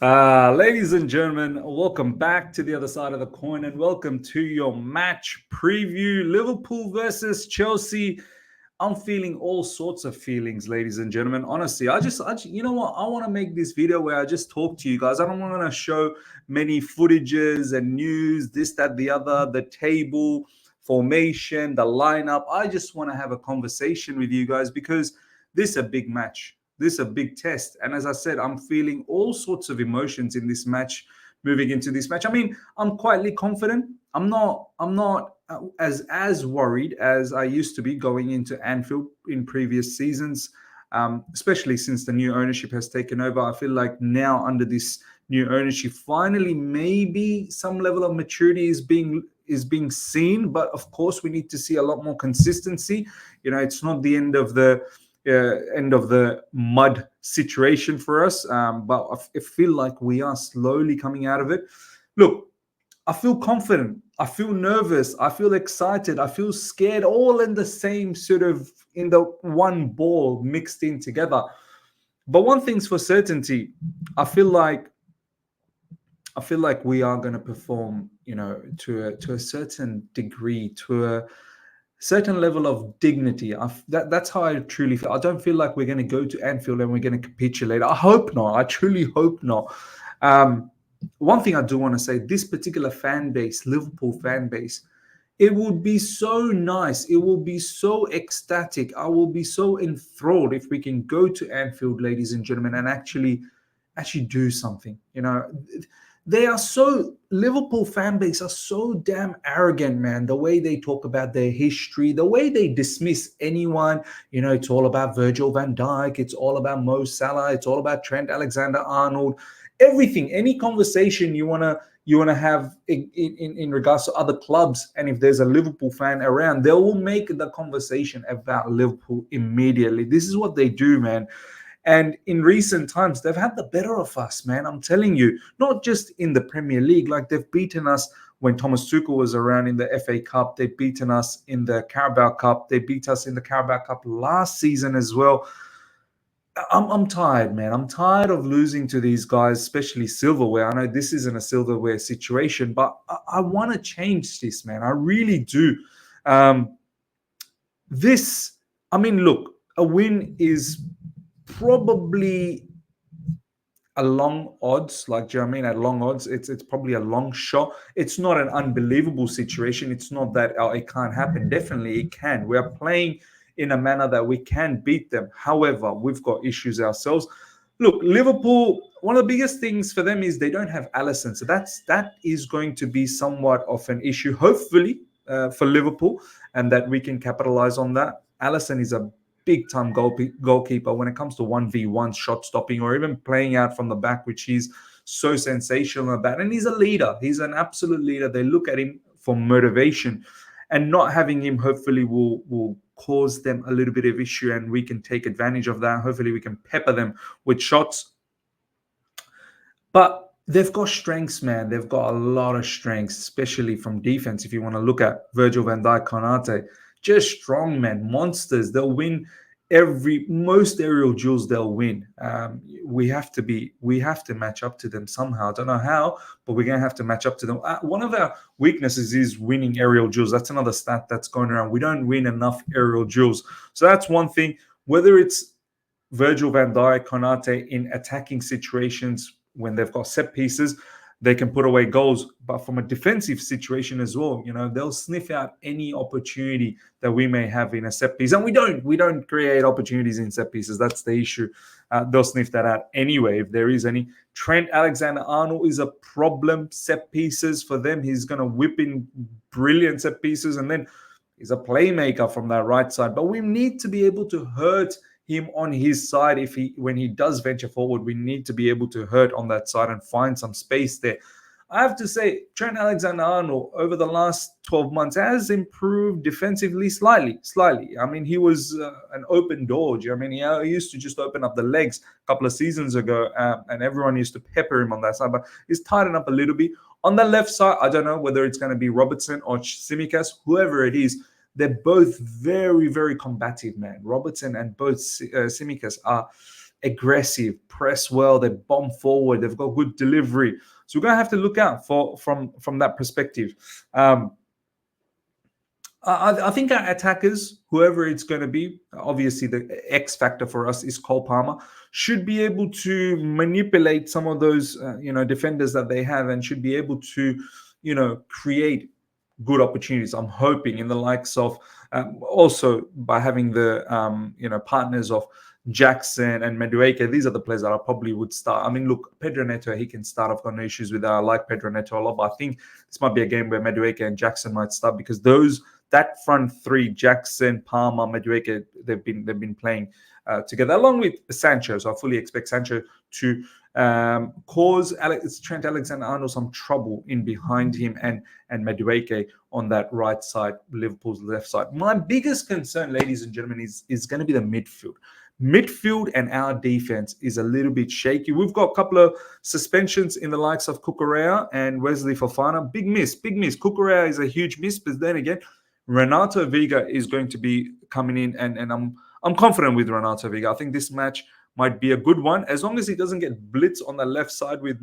Ladies and gentlemen, welcome back to the other side of the coin and welcome to your match preview. Liverpool versus Chelsea. I'm feeling all sorts of feelings, ladies and gentlemen. Honestly, you know what? I want to make this video where I just talk to you guys. I don't want to show many footages and news, this, that, the other, the table, formation, the lineup. I just want to have a conversation with you guys because this is a big match. This is a big test. And as I said, I'm feeling all sorts of emotions in this match, moving into this match. I mean, I'm quietly confident. I'm not as worried as I used to be going into Anfield in previous seasons, especially since the new ownership has taken over. I feel like now under this new ownership, finally maybe some level of maturity is being seen. But of course, we need to see a lot more consistency. It's not the end of the mud situation for us. But I feel like we are slowly coming out of it. Look, I feel confident. I feel nervous. I feel excited. I feel scared, all in the same sort of in the one ball mixed in together. But one thing's for certainty, I feel like we are going to perform, to a certain degree, to a certain level of dignity. That's how I truly feel. I don't feel like we're going to go to Anfield and we're going to capitulate. I hope not. I truly hope not. One thing I do want to say, this particular fan base, Liverpool fan base, it would be so nice. It will be so ecstatic. I will be so enthralled if we can go to Anfield, ladies and gentlemen, and actually do something. They are so Liverpool fan base are so damn arrogant, man. The way they talk about their history, the way they dismiss anyone. It's all about Virgil van Dijk. It's all about Mo Salah. It's all about Trent Alexander-Arnold. Everything, any conversation you wanna have in regards to other clubs, and if there's a Liverpool fan around, they will make the conversation about Liverpool immediately. This is what they do, man. And in recent times, they've had the better of us, man. I'm telling you, not just in the Premier League. Like, they've beaten us when Thomas Tuchel was around in the FA Cup. They've beaten us in the Carabao Cup. They beat us in the Carabao Cup last season as well. I'm tired, man. I'm tired of losing to these guys, especially silverware. I know this isn't a silverware situation, but I want to change this, man. I really do. Um, look, a win is probably a long odds. Like, do you know what I mean? At long odds, it's probably a long shot. It's not an unbelievable situation. It's not that it can't happen. Definitely it can. We are playing in a manner that we can beat them. However, we've got issues ourselves. Look, Liverpool, one of the biggest things for them is they don't have Alisson. So that is going to be somewhat of an issue, hopefully, for Liverpool, and that we can capitalize on that. Alisson is a big-time goalkeeper when it comes to 1v1 shot stopping or even playing out from the back, which he's so sensational about. And he's a leader. He's an absolute leader. They look at him for motivation. And not having him hopefully will cause them a little bit of issue, and we can take advantage of that. Hopefully we can pepper them with shots. But they've got strengths, man. They've got a lot of strengths, especially from defense. If you want to look at Virgil van Dijk, Konate, just strong, man, monsters. They'll win most aerial duels. They'll win. We have to match up to them somehow. I don't know how, but we're gonna have to match up to them. One of our weaknesses is winning aerial duels. That's another stat that's going around. We don't win enough aerial duels, so that's one thing. Whether it's Virgil van Dijk, Konate in attacking situations when they've got set pieces, they can put away goals. But from a defensive situation as well, they'll sniff out any opportunity that we may have in a set piece. And we don't create opportunities in set pieces. That's the issue. They'll sniff that out anyway if there is any. Trent Alexander-Arnold is a problem set pieces for them. He's going to whip in brilliant set pieces, and then he's a playmaker from that right side. But we need to be able to hurt him on his side. When he does venture forward, we need to be able to hurt on that side and find some space there. I have to say, Trent Alexander-Arnold over the last 12 months has improved defensively slightly. I mean, he was an open door. I mean, he used to just open up the legs a couple of seasons ago, and everyone used to pepper him on that side. But he's tightened up a little bit. On the left side, I don't know whether it's going to be Robertson or Tsimikas, whoever it is. They're both very, very combative, man. Robertson and both Tsimikas are aggressive, press well, they bomb forward, they've got good delivery. So we're going to have to look out from that perspective. I think our attackers, whoever it's going to be, obviously the X factor for us is Cole Palmer, should be able to manipulate some of those, defenders that they have, and should be able to, create good opportunities. I'm hoping in the likes of, also by having the, partners of Jackson and Madueke. These are the players that I probably would start. I mean, look, Pedro Neto, he can start. I've got no issues with that. I like Pedro Neto a lot, but I think this might be a game where Madueke and Jackson might start, because that front three, Jackson, Palmer, Madueke, they've been playing together, along with Sancho. So I fully expect Sancho to cause Trent Alexander-Arnold some trouble in behind him, and Madueke on that right side, Liverpool's left side. My biggest concern, ladies and gentlemen, is going to be the midfield. Midfield and our defense is a little bit shaky. We've got a couple of suspensions in the likes of Cucurella and Wesley Fofana. Big miss. Cucurella is a huge miss, but then again, Renato Vega is going to be coming in, and I'm confident with Renato Vega. I think this match might be a good one, as long as he doesn't get blitzed on the left side with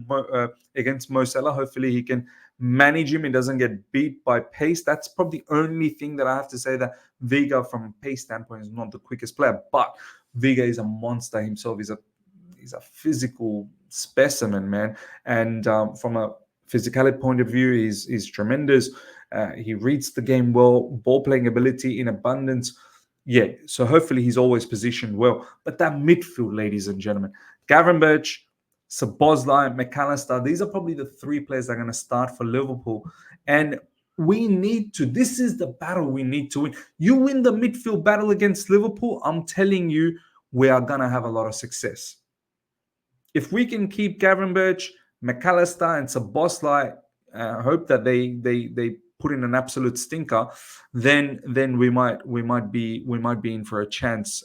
against Mo Salah. Hopefully he can manage him and doesn't get beat by pace. That's probably the only thing that I have to say, that Vega from a pace standpoint is not the quickest player, but Vega is a monster himself. He's a physical specimen, man. And from a physicality point of view, he's tremendous. He reads the game well, ball playing ability in abundance. Yeah, so hopefully he's always positioned well. But that midfield, ladies and gentlemen, Gravenberch, Szoboszlai, McAllister, these are probably the three players that are going to start for Liverpool. And this is the battle we need to win. You win the midfield battle against Liverpool, I'm telling you, we are going to have a lot of success. If we can keep Gravenberch, McAllister, and Szoboszlai, hope that they put in an absolute stinker, then we might be in for a chance.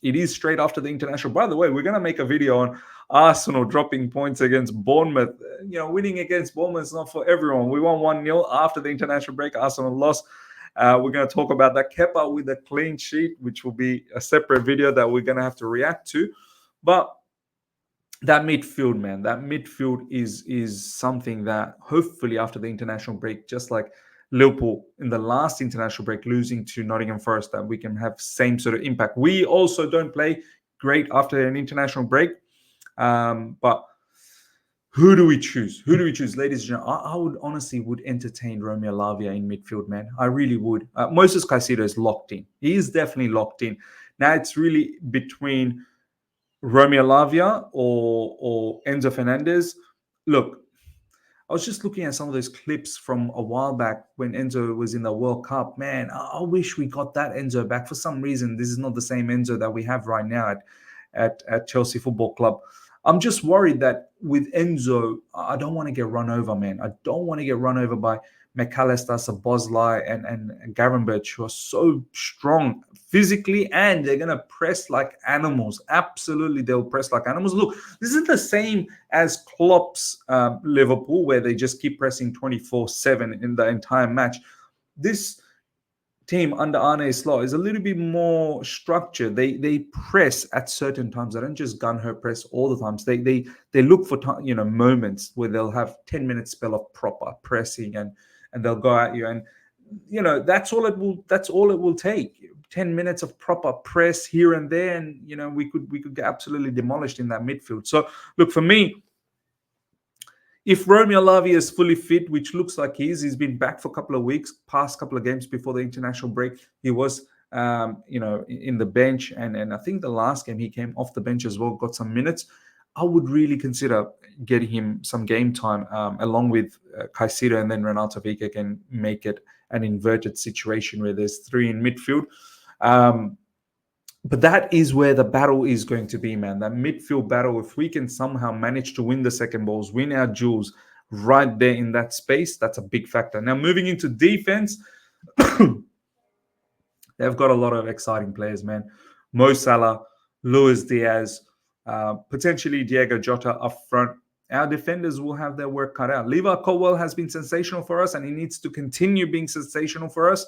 It is straight after the international. By the way, we're going to make a video on Arsenal dropping points against Bournemouth. Winning against Bournemouth is not for everyone. We won 1-0 after the international break. Arsenal lost. We're going to talk about that. Kepa with a clean sheet, which will be a separate video that we're going to have to react to. But that midfield, man, that midfield is something that hopefully after the international break, just like Liverpool in the last international break losing to Nottingham Forest, that we can have same sort of impact. We also don't play great after an international break. But who do we choose? Ladies and gentlemen? I would honestly entertain Romeo Lavia in midfield, man. I really would. Moses Caicedo is locked in. He is definitely locked in. Now it's really between Romeo Lavia or Enzo Fernandez. Look, I was just looking at some of those clips from a while back when Enzo was in the World Cup. Man, I wish we got that Enzo back. For some reason, this is not the same Enzo that we have right now at Chelsea Football Club. I'm just worried that with Enzo, I don't want to get run over, man. I don't want to get run over by McAllister, Szoboszlai, and Gravenberch, who are so strong physically, and they're going to press like animals. Absolutely, they'll press like animals. Look, this is the same as Klopp's Liverpool, where they just keep pressing 24/7 in the entire match. This team under Arne Slot is a little bit more structured. They press at certain times. They don't just gun-ho press all the times. They look for moments where they'll have 10-minute spell of proper pressing, and they'll go at you, and that's all it will take. 10 minutes of proper press here and there, and we could get absolutely demolished in that midfield. So look, for me, if Romeo Lavia is fully fit, which looks like he's been back for a couple of weeks, past couple of games before the international break, he was in the bench, and I think the last game he came off the bench as well, got some minutes. I would really consider getting him some game time along with Caicedo, and then Renato Vega can make it an inverted situation where there's three in midfield. But that is where the battle is going to be, man. That midfield battle, if we can somehow manage to win the second balls, win our duels right there in that space, that's a big factor. Now, moving into defense, they've got a lot of exciting players, man. Mo Salah, Luis Diaz, potentially Diego Jota up front. Our defenders will have their work cut out. Levi Colwill has been sensational for us, and he needs to continue being sensational for us.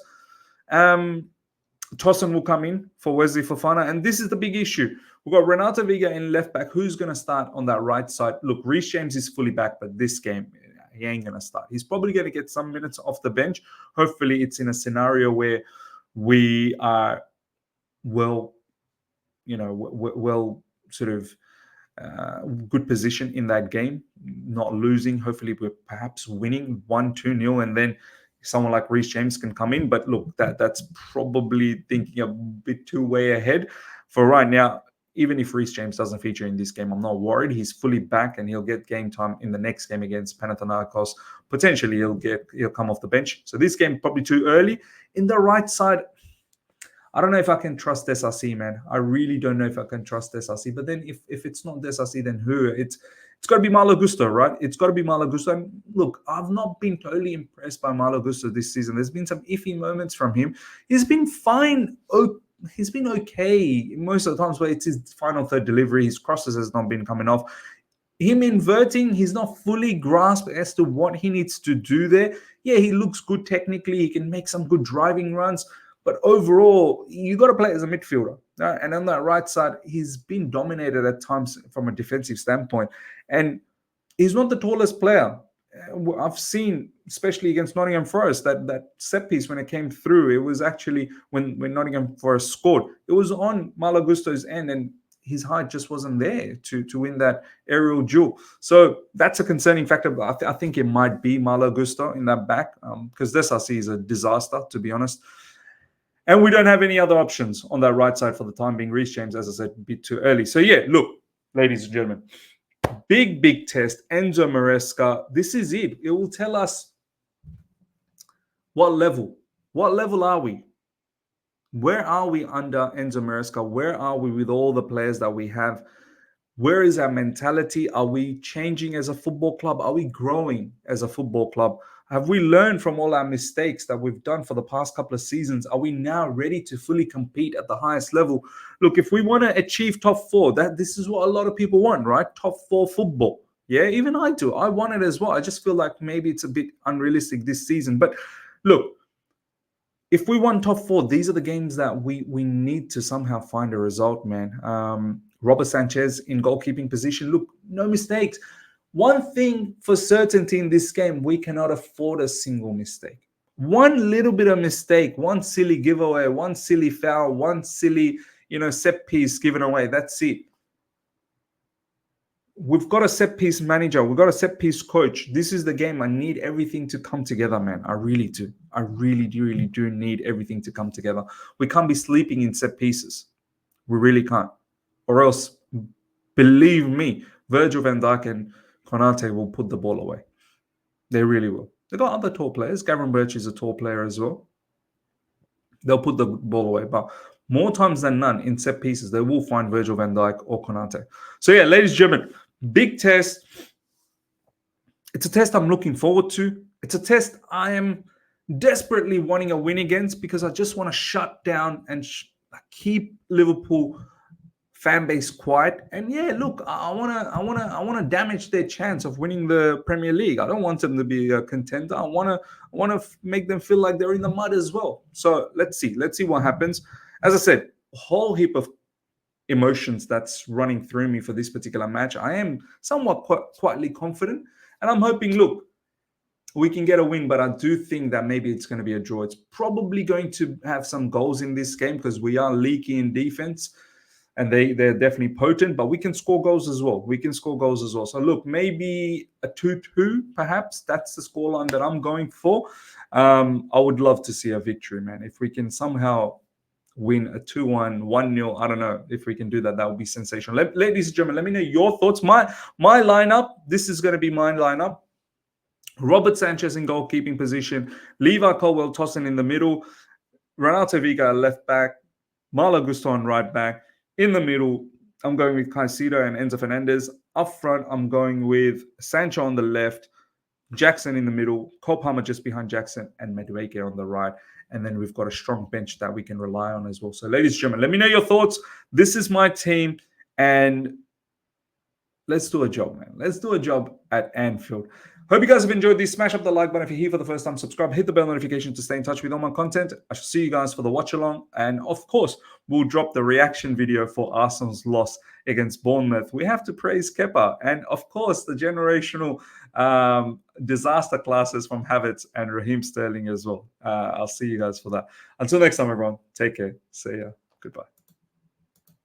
Tosin will come in for Wesley Fofana, and this is the big issue. We've got Renato Viga in left back. Who's going to start on that right side? Look, Reece James is fully back, but this game, he ain't going to start. He's probably going to get some minutes off the bench. Hopefully, it's in a scenario where we are well sort of good position in that game, not losing. Hopefully, we're perhaps winning 1-2-0, and then someone like Reece James can come in. But look, that's probably thinking a bit too way ahead. For right now, even if Reece James doesn't feature in this game, I'm not worried. He's fully back, and he'll get game time in the next game against Panathinaikos. Potentially, he'll come off the bench. So this game probably too early. In the right side, I don't know if I can trust SRC, man. I really don't know if I can trust SRC. But then if it's not SRC, then who? It's got to be Malo Gusto, right? It's got to be Malo Gusto. And look, I've not been totally impressed by Malo Gusto this season. There's been some iffy moments from him. He's been fine. He's been okay most of the times, where it's his final third delivery. His crosses has not been coming off. Him inverting, he's not fully grasped as to what he needs to do there. Yeah, he looks good technically. He can make some good driving runs. But overall, you got to play as a midfielder. And on that right side, he's been dominated at times from a defensive standpoint. And he's not the tallest player. I've seen, especially against Nottingham Forest, that set piece when it came through, it was actually when Nottingham Forest scored, it was on Malo Gusto's end, and his height just wasn't there to win that aerial duel. So that's a concerning factor. But I think it might be Malo Gusto in that back, because this I see is a disaster, to be honest. And we don't have any other options on that right side for the time being. Reece James, as I said, a bit too early. So yeah, look, ladies and gentlemen, big test. Enzo Maresca, this is it. It will tell us what level are we? Where are we under Enzo Maresca? Where are we with all the players that we have? Where is our mentality? Are we changing as a football club? Are we growing as a football club? Have we learned from all our mistakes that we've done for the past couple of seasons? Are we now ready to fully compete at the highest level? Look, if we want to achieve top four, this is what a lot of people want, right? Top four football. Yeah, even I do. I want it as well. I just feel like maybe it's a bit unrealistic this season. But look, if we want top four, these are the games that we need to somehow find a result, man. Robert Sanchez in goalkeeping position. Look, no mistakes. One thing for certainty in this game, we cannot afford a single mistake. One little bit of mistake, one silly giveaway, one silly foul, one silly, set piece given away. That's it. We've got a set piece manager. We've got a set piece coach. This is the game. I need everything to come together, man. I really do. I really do need everything to come together. We can't be sleeping in set pieces. We really can't. Or else, believe me, Virgil van Dijk and Konate will put the ball away. They really will. They've got other tall players. Gavin Birch is a tall player as well. They'll put the ball away. But more times than none, in set pieces, they will find Virgil van Dijk or Konate. So yeah, ladies and gentlemen, big test. It's a test I'm looking forward to. It's a test I am desperately wanting a win against, because I just want to shut down and keep Liverpool fan base quiet. And yeah, look, I want to damage their chance of winning the Premier League. I don't want them to be a contender. I want to make them feel like they're in the mud as well. So let's see what happens. As I said, a whole heap of emotions that's running through me for this particular match. I am somewhat quietly confident, and I'm hoping, look, we can get a win, but I do think that maybe it's going to be a draw. It's probably going to have some goals in this game, because we are leaky in defense, and they're definitely potent, but we can score goals as well. So look, maybe a 2-2, perhaps. That's the scoreline that I'm going for. I would love to see a victory, man. If we can somehow win a 2-1, 1-0, I don't know. If we can do that, that would be sensational. Ladies and gentlemen, let me know your thoughts. My lineup, this is going to be my lineup. Robert Sanchez in goalkeeping position. Levi Colwill-Tosin in the middle. Renato Viga left back. Malo Gusto on right back. In the middle, I'm going with Caicedo and Enzo Fernandez. Up front, I'm going with Sancho on the left, Jackson in the middle, Cole Palmer just behind Jackson, and Madueke on the right. And then we've got a strong bench that we can rely on as well. So, ladies and gentlemen, let me know your thoughts. This is my team, and let's do a job, man. Let's do a job at Anfield. Hope you guys have enjoyed this. Smash up the like button if you're here for the first time. Subscribe, hit the bell notification to stay in touch with all my content. I shall see you guys for the watch along. And of course, we'll drop the reaction video for Arsenal's loss against Bournemouth. We have to praise Kepa. And of course, the generational disaster classes from Havertz and Raheem Sterling as well. I'll see you guys for that. Until next time, everyone. Take care. See ya. Goodbye.